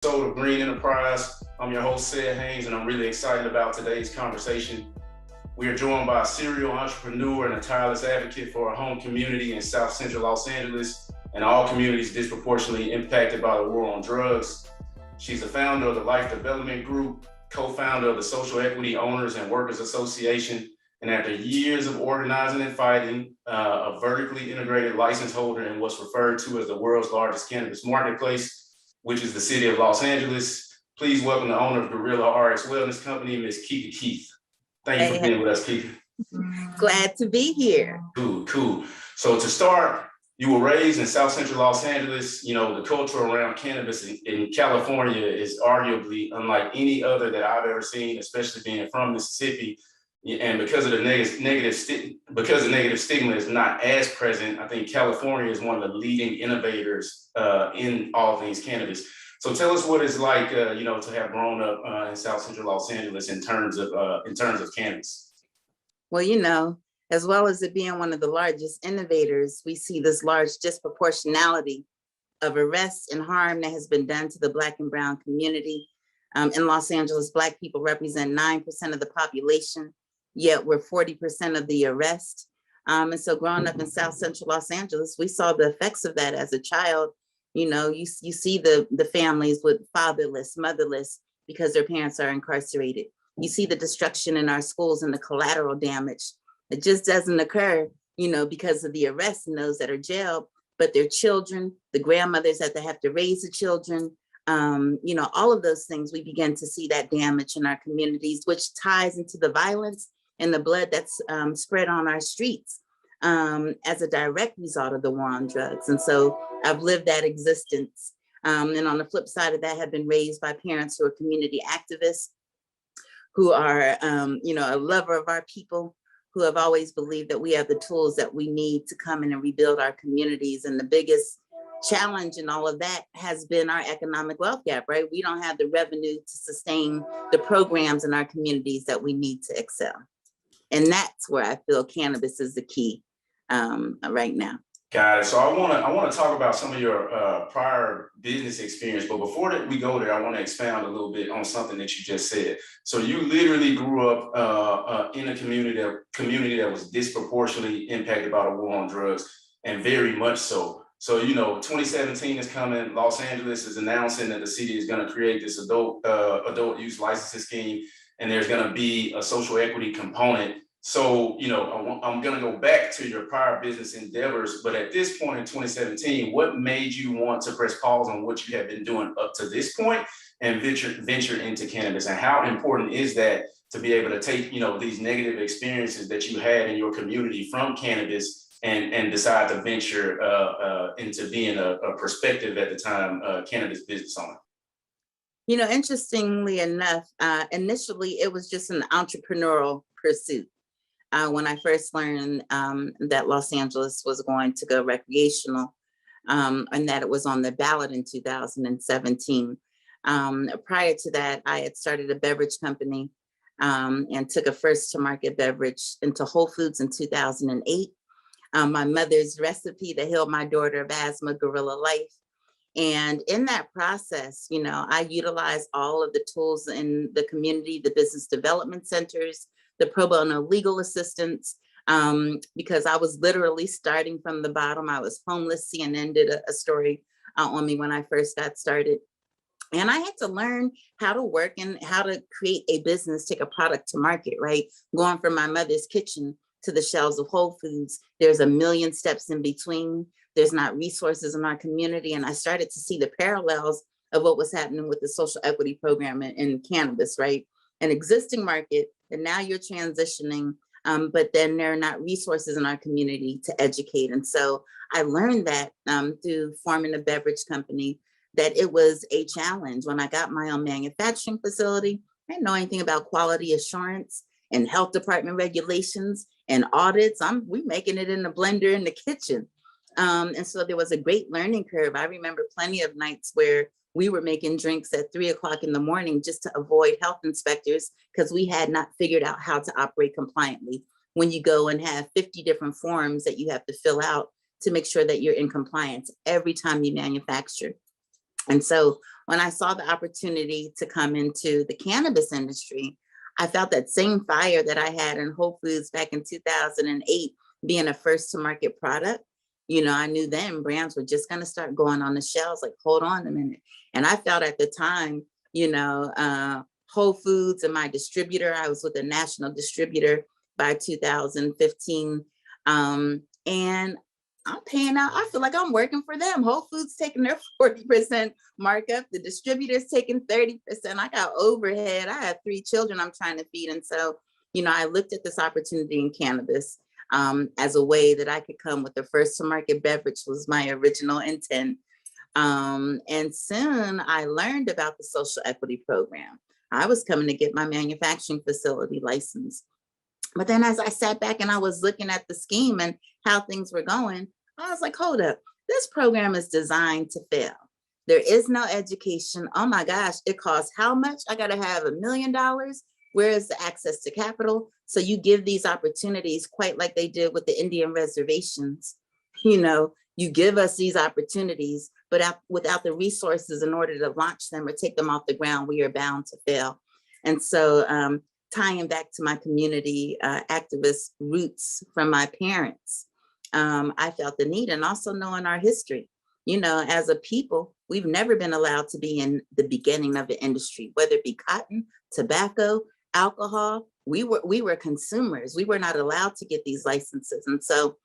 Episode of Green Enterprise. I'm your host, Sid Haynes, and I'm really excited about today's conversation. We are joined by a serial entrepreneur and a tireless advocate for our home community in South Central Los Angeles and all communities disproportionately impacted by the war on drugs. She's the founder of the Life Development Group, co-founder of the Social Equity Owners and Workers Association, and after years of organizing and fighting, a vertically integrated license holder in what's referred to as the world's largest cannabis marketplace, which is the city of Los Angeles. Please welcome the owner of Gorilla RX Wellness Company, Ms. Kika Keith. Thank you for being with us, Kika. Glad to be here. Cool. So to start, you were raised in South Central Los Angeles. You know, the culture around cannabis in California is arguably unlike any other that I've ever seen, especially being from Mississippi. And because of the negative stigma is not as present, I think California is one of the leading innovators in all things cannabis. So tell us what it's like, to have grown up in South Central Los Angeles in terms of cannabis. Well, as well as it being one of the largest innovators, we see this large disproportionality of arrests and harm that has been done to the Black and Brown community. In Los Angeles, Black people represent 9% of the population, yet we're 40% of the arrest. And so growing up in South Central Los Angeles, we saw the effects of that as a child. You see the families with fatherless, motherless, because their parents are incarcerated. You see the destruction in our schools and the collateral damage. It just doesn't occur, because of the arrests and those that are jailed, but their children, the grandmothers that they have to raise the children, all of those things, we begin to see that damage in our communities, which ties into the violence and the blood that's spread on our streets as a direct result of the war on drugs. And so I've lived that existence. And on the flip side of that, have been raised by parents who are community activists, who are, a lover of our people, who have always believed that we have the tools that we need to come in and rebuild our communities. And the biggest challenge in all of that has been our economic wealth gap, right? We don't have the revenue to sustain the programs in our communities that we need to excel. And that's where I feel cannabis is the key right now. Got it. So I want to talk about some of your prior business experience, but before we go there, I want to expound a little bit on something that you just said. So you literally grew up in a community that was disproportionately impacted by the war on drugs, and very much so. So 2017 is coming. Los Angeles is announcing that the city is going to create this adult use licensing scheme, and there's going to be a social equity component. So, I'm going to go back to your prior business endeavors, but at this point in 2017, what made you want to press pause on what you have been doing up to this point and venture into cannabis? And how important is that to be able to take, these negative experiences that you had in your community from cannabis and decide to venture into being a prospective at the time cannabis business owner? Interestingly enough, initially it was just an entrepreneurial pursuit. When I first learned that Los Angeles was going to go recreational and that it was on the ballot in 2017. Prior to that, I had started a beverage company and took a first to market beverage into Whole Foods in 2008. My mother's recipe that healed my daughter of asthma, Gorilla Life. And in that process, I utilized all of the tools in the community, the business development centers, the pro bono legal assistance, because I was literally starting from the bottom. I was homeless. CNN did a story on me when I first got started. And I had to learn how to work and how to create a business, take a product to market, right? Going from my mother's kitchen to the shelves of Whole Foods, there's a million steps in between. There's not resources in our community. And I started to see the parallels of what was happening with the social equity program in cannabis, right? An existing market, and now you're transitioning, but then there are not resources in our community to educate. And so I learned that through forming a beverage company, that it was a challenge. When I got my own manufacturing facility, I didn't know anything about quality assurance and health department regulations and audits. We making it in the blender in the kitchen. And so there was a great learning curve. I remember plenty of nights where we were making drinks at 3 o'clock in the morning just to avoid health inspectors because we had not figured out how to operate compliantly. When you go and have 50 different forms that you have to fill out to make sure that you're in compliance every time you manufacture. And so when I saw the opportunity to come into the cannabis industry, I felt that same fire that I had in Whole Foods back in 2008, being a first to market product. You know, I knew then brands were just going to start going on the shelves, like, hold on a minute. And I felt at the time, you know, Whole Foods and my distributor, I was with a national distributor by 2015. And I'm paying out, I feel like I'm working for them. Whole Foods taking their 40% markup, the distributor's taking 30%. I got overhead. I have 3 children I'm trying to feed. And so, you know, I looked at this opportunity in cannabis as a way that I could come with the first to market beverage was my original intent. And soon I learned about the social equity program. I was coming to get my manufacturing facility license. But then as I sat back and I was looking at the scheme and how things were going, I was like, hold up, this program is designed to fail. There is no education. Oh my gosh, it costs how much? I got to have $1 million. Where is the access to capital? So you give these opportunities quite like they did with the Indian reservations. You know, you give us these opportunities, but without the resources in order to launch them or take them off the ground, we are bound to fail. And so tying back to my community activist roots from my parents, I felt the need, and also knowing our history. You know, as a people, we've never been allowed to be in the beginning of the industry, whether it be cotton, tobacco, alcohol. We were consumers. We were not allowed to get these licenses. And so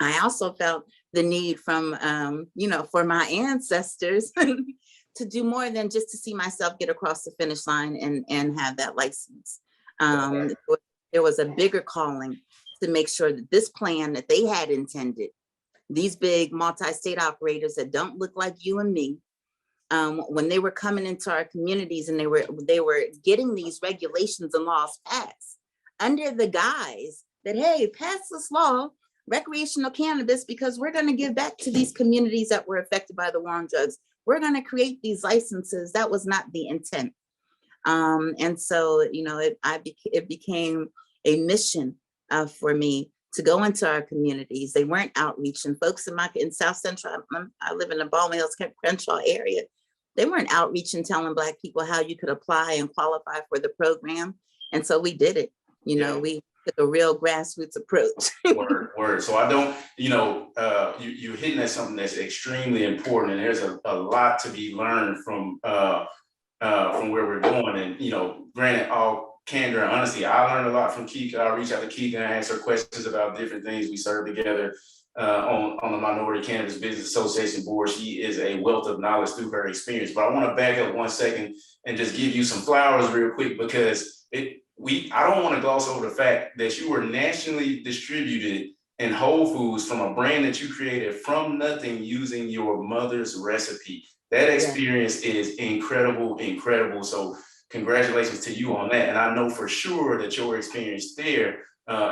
I also felt the need from, you know, for my ancestors to do more than just to see myself get across the finish line and have that license. There was a bigger calling to make sure that this plan that they had intended, these big multi-state operators that don't look like you and me, when they were coming into our communities and they were getting these regulations and laws passed under the guise that, hey, pass this law, recreational cannabis, because we're going to give back to these communities that were affected by the war on drugs. We're going to create these licenses. That was not the intent. And so, you know, it became a mission for me to go into our communities. They weren't outreaching. Folks in South Central, I live in the Baldwin Hills, Crenshaw area. They weren't outreaching, telling Black people how you could apply and qualify for the program. And so we did it. You know, we took a real grassroots approach. Word. So I don't, you know, you're hitting at something that's extremely important, and there's a lot to be learned from where we're going. And, you know, granted, all candor and honesty, I learned a lot from Kika. I reach out to Kika and ask her questions about different things. We serve together on the Minority Cannabis Business Association board. She is a wealth of knowledge through her experience. But I want to back up 1 second and just give you some flowers real quick, because I don't want to gloss over the fact that you were nationally distributed in Whole Foods from a brand that you created from nothing using your mother's recipe. That experience is incredible. So congratulations to you on that. And I know for sure that your experience there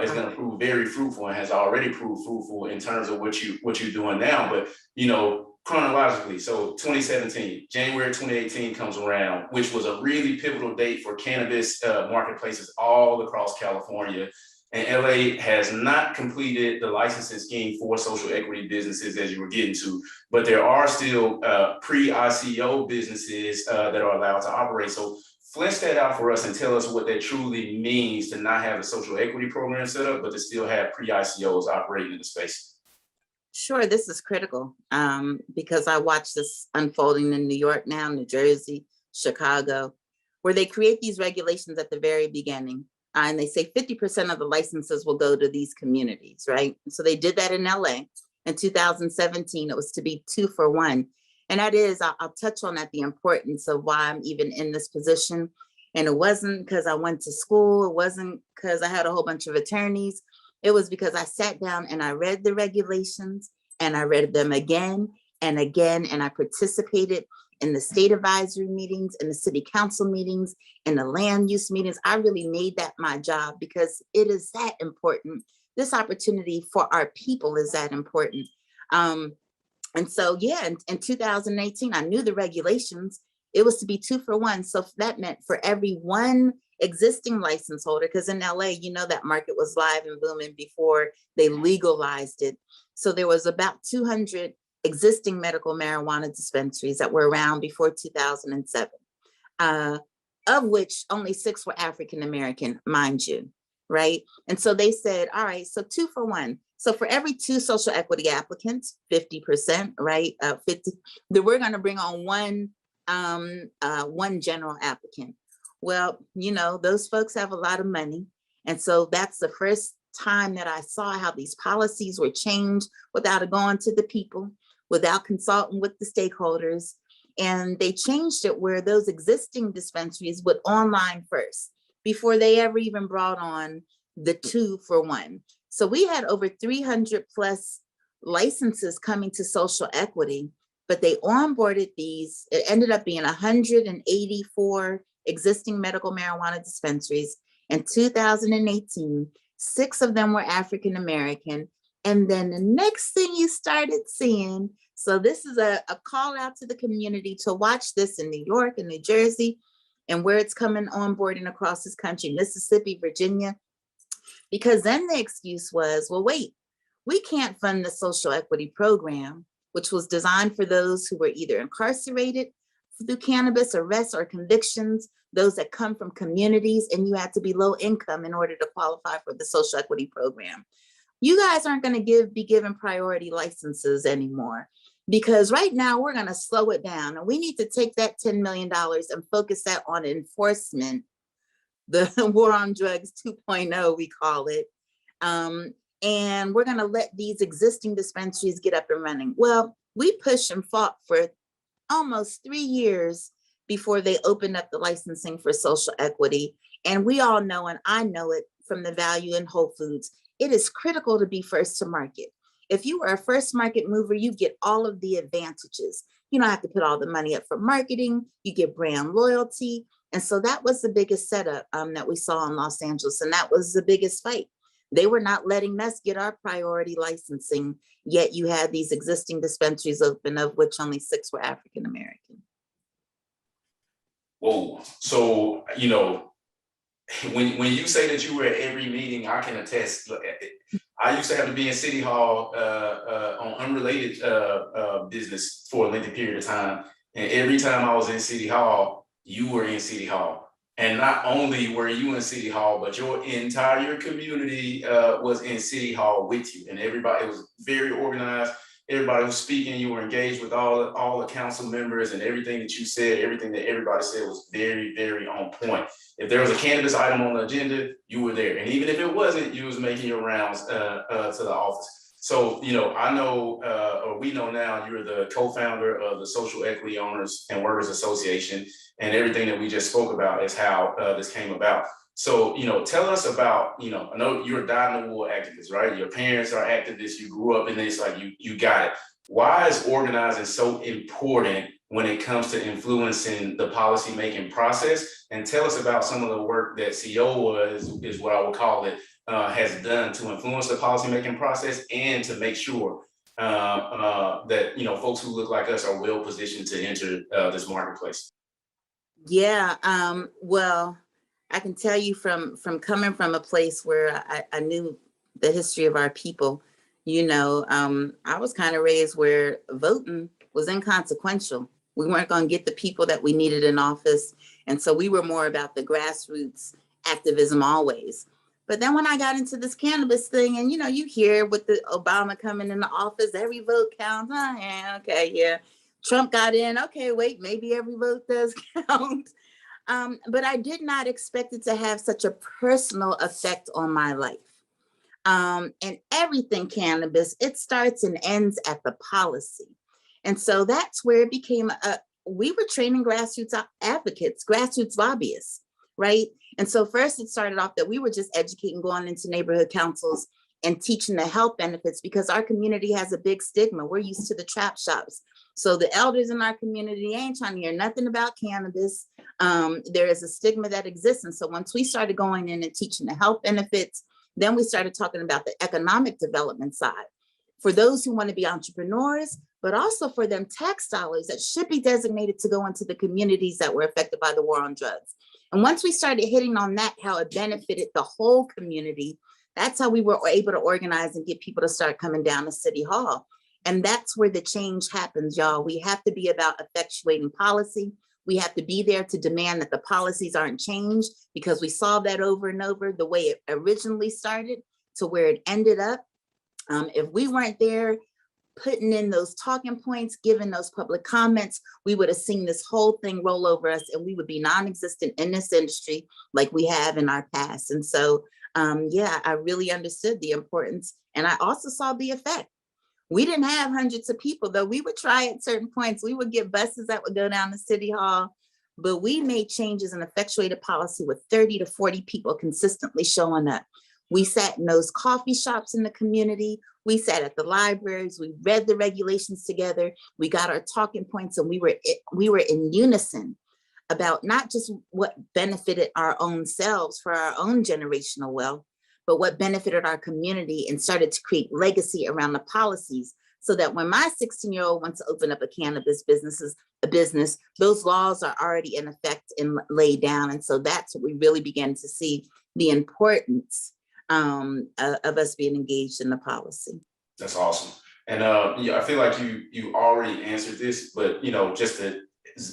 is going to prove very fruitful and has already proved fruitful in terms of what you're doing now. But, you know, chronologically, so 2017, January 2018 comes around, which was a really pivotal date for cannabis marketplaces all across California. And LA has not completed the licensing scheme for social equity businesses, as you were getting to, but there are still pre-ICO businesses that are allowed to operate. So flesh that out for us and tell us what that truly means to not have a social equity program set up, but to still have pre-ICOs operating in the space. Sure, this is critical because I watch this unfolding in New York now, New Jersey, Chicago, where they create these regulations at the very beginning. And they say 50% of the licenses will go to these communities, right? So they did that in LA. In 2017, it was to be 2 for 1. And that is, I'll touch on that, the importance of why I'm even in this position. And it wasn't because I went to school. It wasn't because I had a whole bunch of attorneys. It was because I sat down and I read the regulations and I read them again and again, and I participated in the state advisory meetings, in the city council meetings, in the land use meetings. I really made that my job because it is that important. This opportunity for our people is that important. And so, yeah, in 2018, I knew the regulations. It was to be 2 for 1. So that meant for every one existing license holder, because in LA, you know, that market was live and booming before they legalized it. So there was about 200 existing medical marijuana dispensaries that were around before 2007, of which only 6 were African American, mind you, right? And so they said, all right, so 2 for 1. So for every 2 social equity applicants, 50%, right? 50, that we're going to bring on one general applicant. Well, you know, those folks have a lot of money. And so that's the first time that I saw how these policies were changed without going to the people, without consulting with the stakeholders. And they changed it where those existing dispensaries would online first before they ever even brought on the 2 for 1. So we had over 300 plus licenses coming to social equity, but they onboarded these. It ended up being 184 existing medical marijuana dispensaries. In 2018, 6 of them were African American. And then the next thing you started seeing, so this is a call out to the community to watch this in New York and New Jersey, and where it's coming on board and across this country, Mississippi, Virginia, because then the excuse was, well, wait, we can't fund the social equity program, which was designed for those who were either incarcerated through cannabis arrests or convictions, those that come from communities, and you had to be low income in order to qualify for the social equity program. You guys aren't going to be given priority licenses anymore, because right now we're going to slow it down, and we need to take that $10 million and focus that on enforcement, the war on drugs 2.0, we call it. And we're going to let these existing dispensaries get up and running. Well, we pushed and fought for almost 3 years before they opened up the licensing for social equity. And we all know, and I know it from the value in Whole Foods, it is critical to be first to market. If you are a first market mover, you get all of the advantages. You don't have to put all the money up for marketing, you get brand loyalty. And so that was the biggest setup that we saw in Los Angeles. And that was the biggest fight. They were not letting us get our priority licensing, yet you had these existing dispensaries open, of which only 6 were African American. Whoa. So, you know, when you say that you were at every meeting, I can attest. I used to have to be in City Hall on unrelated business for a lengthy period of time. And every time I was in City Hall, you were in City Hall. And not only were you in City Hall, but your entire community was in City Hall with you. And everybody, it was very organized. Everybody was speaking, you were engaged with all the council members, and everything that you said, everything that everybody said was very, very on point. If there was a cannabis item on the agenda, you were there. And even if it wasn't, you was making your rounds to the office. So, you know, I know, or we know now, you're the co-founder of the Social Equity Owners and Workers Association, and everything that we just spoke about is how this came about. So, you know, tell us about, you know, I know you're a dyed-in-the-wool activist, right? Your parents are activists, you grew up in this, like you got it. Why is organizing so important when it comes to influencing the policy-making process? And tell us about some of the work that COA is what I would call it, has done to influence the policymaking process and to make sure that, you know, folks who look like us are well positioned to enter this marketplace. Yeah, well, I can tell you from coming from a place where I knew the history of our people, you know, I was kind of raised where voting was inconsequential. We weren't going to get the people that we needed in office. And so we were more about the grassroots activism always. But then when I got into this cannabis thing, and, you know, you hear with the Obama coming into office, every vote counts. Oh, yeah, okay, yeah. Trump got in. Okay, wait, maybe every vote does count. But I did not expect it to have such a personal effect on my life. And everything cannabis, it starts and ends at the policy. And so that's where it became we were training grassroots advocates, grassroots lobbyists, right? And so first it started off that we were just educating, going into neighborhood councils and teaching the health benefits, because our community has a big stigma. We're used to the trap shops. So the elders in our community ain't trying to hear nothing about cannabis. There is a stigma that exists. And so once we started going in and teaching the health benefits, then we started talking about the economic development side for those who want to be entrepreneurs, but also for them tax dollars that should be designated to go into the communities that were affected by the war on drugs. And once we started hitting on that, how it benefited the whole community, that's how we were able to organize and get people to start coming down to City Hall. And that's where the change happens, y'all. We have to be about effectuating policy. We have to be there to demand that the policies aren't changed, because we saw that over and over, the way it originally started to where it ended up. If we weren't there putting in those talking points, giving those public comments, we would have seen this whole thing roll over us, and we would be non-existent in this industry like we have in our past. And so, yeah, I really understood the importance, and I also saw the effect. We didn't have hundreds of people, though. We would try at certain points. We would get buses that would go down to City Hall, but we made changes and effectuated policy with 30 to 40 people consistently showing up. We sat in those coffee shops in the community. We sat at the libraries. We read the regulations together. We got our talking points, and we were in unison about not just what benefited our own selves for our own generational wealth, but what benefited our community, and started to create legacy around the policies, so that when my 16-year-old wants to open up a cannabis business, those laws are already in effect and laid down. And so that's what we really began to see, the importance of us being engaged in the policy. That's awesome. And yeah, I feel like you already answered this, but just to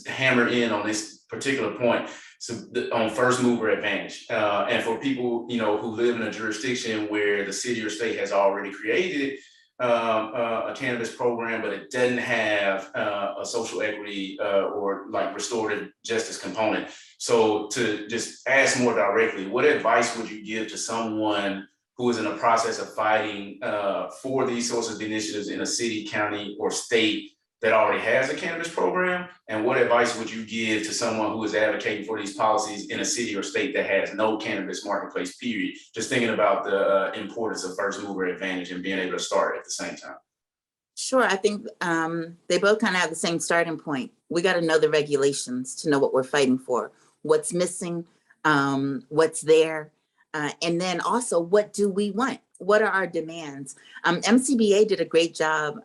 hammer in on this particular point, so on first mover advantage, and for people who live in a jurisdiction where the city or state has already created a cannabis program, but it doesn't have a social equity or like restorative justice component. So to just ask more directly, what advice would you give to someone who is in the process of fighting for these sorts of initiatives in a city, county, or state that already has a cannabis program? And what advice would you give to someone who is advocating for these policies in a city or state that has no cannabis marketplace, period? Just thinking about the importance of first mover advantage and being able to start at the same time. Sure, I think they both kind of have the same starting point. We got to know the regulations to know what we're fighting for, what's missing, what's there, and then also, what do we want? What are our demands? MCBA did a great job,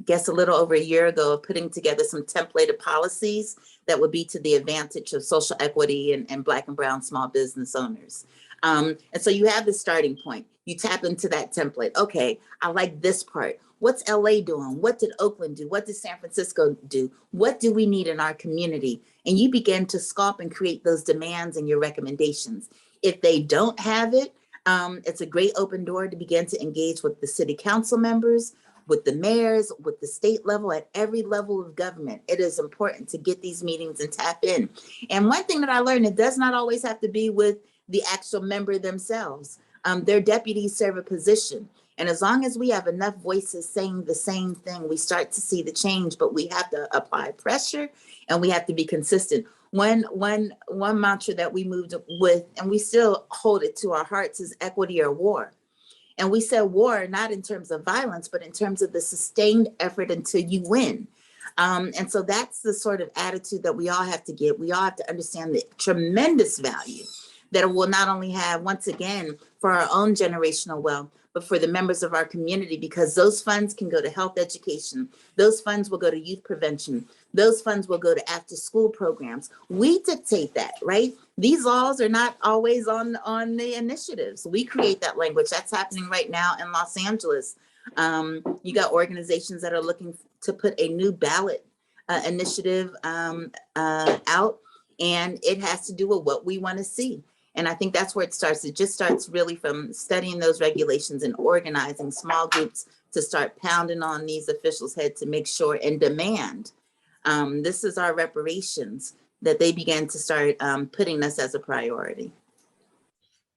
guess a little over a year ago, of putting together some templated policies that would be to the advantage of social equity and Black and brown small business owners. And so you have the starting point. You tap into that template. Okay, I like this part. What's LA doing? What did Oakland do? What did San Francisco do? What do we need in our community? And you begin to sculpt and create those demands and your recommendations. If they don't have it, it's a great open door to begin to engage with the city council members, with the mayors, with the state level, at every level of government. It is important to get these meetings and tap in. And one thing that I learned, it does not always have to be with the actual member themselves. Their deputies serve a position. And as long as we have enough voices saying the same thing, we start to see the change, but we have to apply pressure and we have to be consistent. One mantra that we moved with, and we still hold it to our hearts, is equity or war. And we said war, not in terms of violence, but in terms of the sustained effort until you win. And so that's the sort of attitude that we all have to get. We all have to understand the tremendous value that it will not only have, once again, for our own generational wealth, but for the members of our community, because those funds can go to health education. Those funds will go to youth prevention. Those funds will go to after school programs. We dictate that, right? These laws are not always on the initiatives. We create that language. That's happening right now in Los Angeles. You got organizations that are looking to put a new ballot initiative out, and it has to do with what we want to see. And I think that's where it starts. It just starts really from studying those regulations and organizing small groups to start pounding on these officials' head to make sure and demand. This is our reparations, that they began to start putting us as a priority.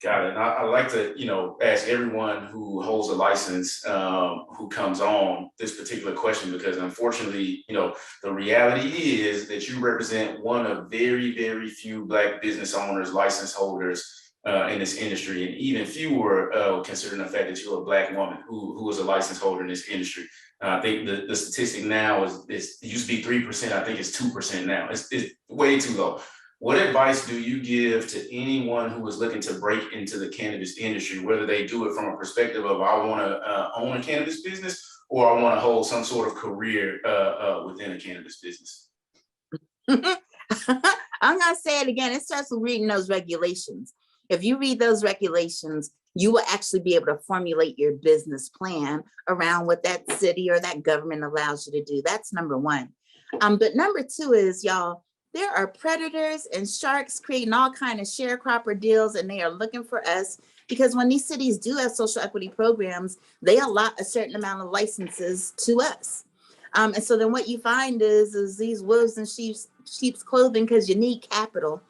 Got it. And I like to, ask everyone who holds a license, who comes on this particular question, because unfortunately, the reality is that you represent one of very, very few Black business owners, license holders in this industry, and even fewer considering the fact that you're a Black woman who is a license holder in this industry. I think the statistic now is it used to be 3%. I think it's 2% now. It's way too low. What advice do you give to anyone who is looking to break into the cannabis industry, whether they do it from a perspective of I want to own a cannabis business, or I want to hold some sort of career within a cannabis business? I'm going to say it again. It starts with reading those regulations. If you read those regulations, you will actually be able to formulate your business plan around what that city or that government allows you to do. That's number one. But number two is, y'all, there are predators and sharks creating all kind of sharecropper deals, and they are looking for us because when these cities do have social equity programs, they allot a certain amount of licenses to us. And so then what you find is these wolves in sheep's clothing, because you need capital.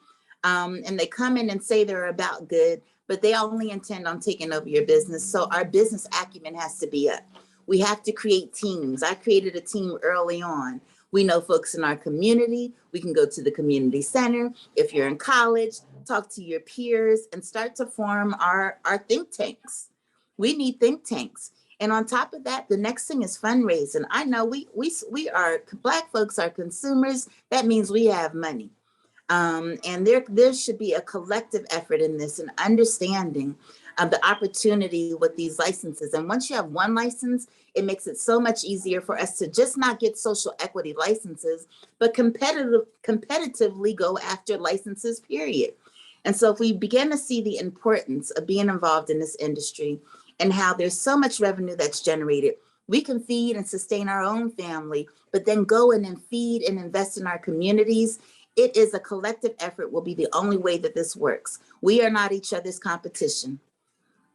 And they come in and say they're about good, but they only intend on taking over your business. So our business acumen has to be up. We have to create teams. I created a team early on. We know folks in our community. We can go to the community center. If you're in college, talk to your peers and start to form our think tanks. We need think tanks. And on top of that, the next thing is fundraising. I know we are, Black folks are consumers. That means we have money. And there should be a collective effort in this and understanding of the opportunity with these licenses. And once you have one license, it makes it so much easier for us to just not get social equity licenses, but competitively go after licenses, period. And so if we begin to see the importance of being involved in this industry and how there's so much revenue that's generated, we can feed and sustain our own family, but then go in and feed and invest in our communities. It is a collective effort, will be the only way that this works. We are not each other's competition.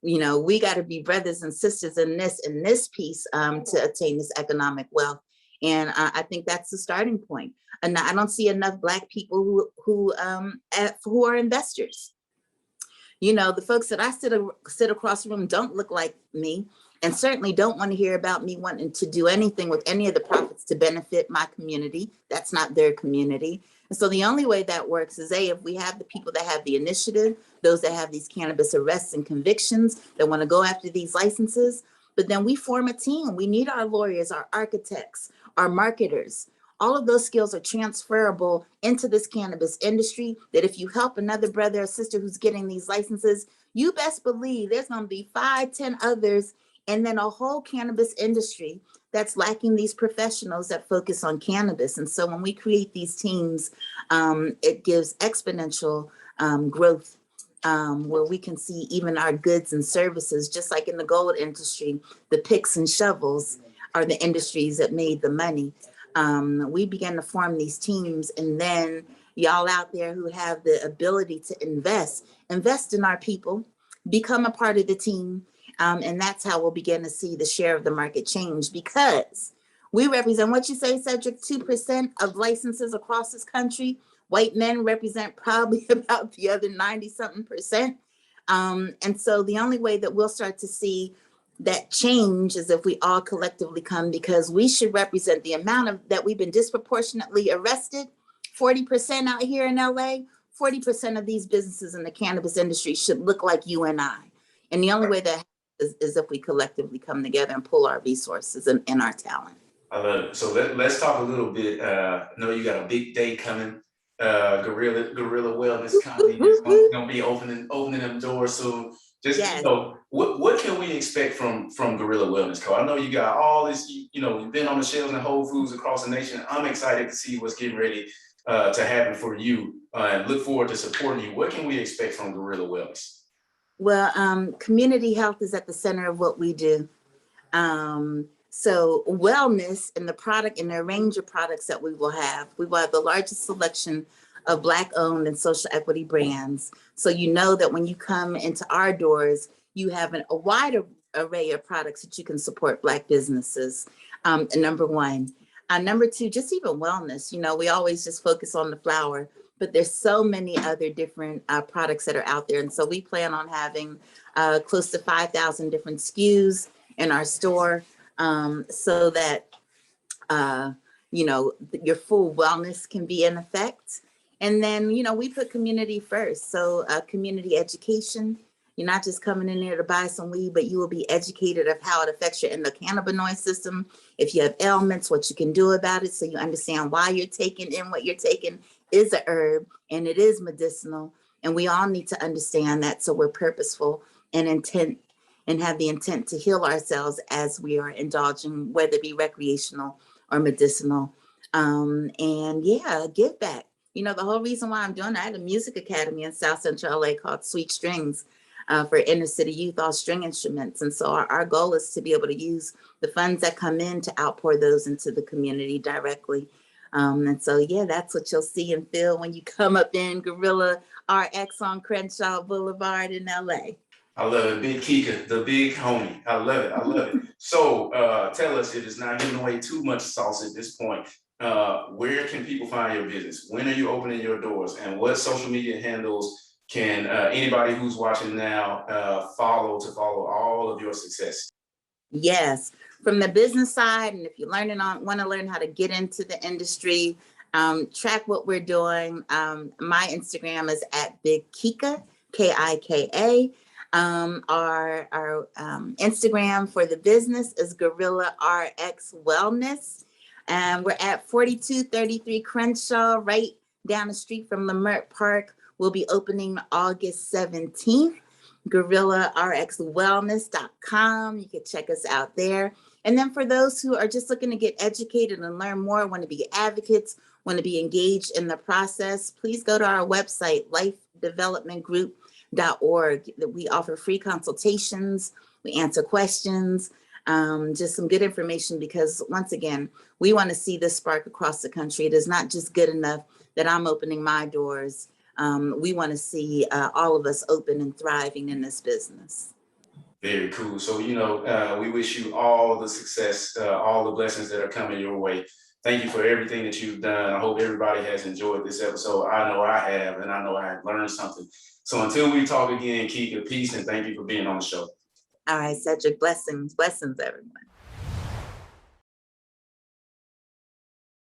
You know, we got to be brothers and sisters in this piece to attain this economic wealth. And I think that's the starting point. And I don't see enough Black people who are investors. You know, the folks that I sit across the room don't look like me, and certainly don't want to hear about me wanting to do anything with any of the profits to benefit my community. That's not their community. And so the only way that works is if we have the people that have the initiative, those that have these cannabis arrests and convictions that want to go after these licenses, but then we form a team. We need our lawyers, our architects, our marketers. All of those skills are transferable into this cannabis industry, that if you help another brother or sister who's getting these licenses, you best believe there's going to be 5, 10 others, and then a whole cannabis industry that's lacking these professionals that focus on cannabis. And so when we create these teams, it gives exponential growth, where we can see even our goods and services, just like in the gold industry, the picks and shovels are the industries that made the money. We began to form these teams, and then y'all out there who have the ability to invest in our people, become a part of the team. And that's how we'll begin to see the share of the market change, because we represent, what you say, Cedric, 2% of licenses across this country. White men represent probably about the other 90-something%. And so the only way that we'll start to see that change is if we all collectively come, because we should represent the amount of that we've been disproportionately arrested. 40% out here in LA, 40% of these businesses in the cannabis industry should look like you and I. And the only way that is if we collectively come together and pull our resources and our talent. I love it. So let's talk a little bit. I know you got a big day coming. Guerrilla Wellness Company is gonna be opening them doors soon. Just, yes. You know, what can we expect from Guerrilla Wellness Co? I know you got all this. You know, you've been on the shelves in Whole Foods across the nation. I'm excited to see what's getting ready to happen for you, and look forward to supporting you. What can we expect from Guerrilla Wellness? Well, community health is at the center of what we do. So wellness and the product and the range of products that we will have the largest selection of Black owned and social equity brands. So you know that when you come into our doors, you have a wider array of products that you can support Black businesses, number one. Number two, just even wellness. You know, we always just focus on the flower, but there's so many other different products that are out there. And so we plan on having close to 5,000 different SKUs in our store, so that, you know, your full wellness can be in effect. And then, you know, we put community first. So community education, you're not just coming in there to buy some weed, but you will be educated of how it affects your endocannabinoid system. If you have ailments, what you can do about it, so you understand why you're taking in what you're taking is a herb and it is medicinal. And we all need to understand that, so we're purposeful and intent and have the intent to heal ourselves as we are indulging, whether it be recreational or medicinal. And yeah, give back. You know, the whole reason why I'm doing that, I had a music academy in South Central LA called Sweet Strings. for inner city youth, all string instruments. And so our goal is to be able to use the funds that come in to outpour those into the community directly. And so, yeah, that's what you'll see and feel when you come up in Gorilla RX on Crenshaw Boulevard in LA. I love it. Big Kika, the big homie. I love it. I love it. So tell us, it is not giving away too much sauce at this point. Where can people find your business? When are you opening your doors? And what social media handles can anybody who's watching now follow to follow all of your success? Yes, from the business side, and if you're want to learn how to get into the industry, track what we're doing. My Instagram is at Big Kika, Kika. Our Instagram for the business is Gorilla RX Wellness. And we're at 4233 Crenshaw, right down the street from Lamert Park. We'll be opening August 17th. GorillaRxWellness.com. You can check us out there. And then for those who are just looking to get educated and learn more, want to be advocates, want to be engaged in the process, please go to our website, lifedevelopmentgroup.org. We offer free consultations. We answer questions, just some good information, because once again, we want to see this spark across the country. It is not just good enough that I'm opening my doors. We want to see all of us open and thriving in this business. Very cool. So, we wish you all the success, all the blessings that are coming your way. Thank you for everything that you've done. I hope everybody has enjoyed this episode. I know I have, and I know I have learned something. So until we talk again, Kika, peace, and thank you for being on the show. All right, Cedric, blessings, everyone.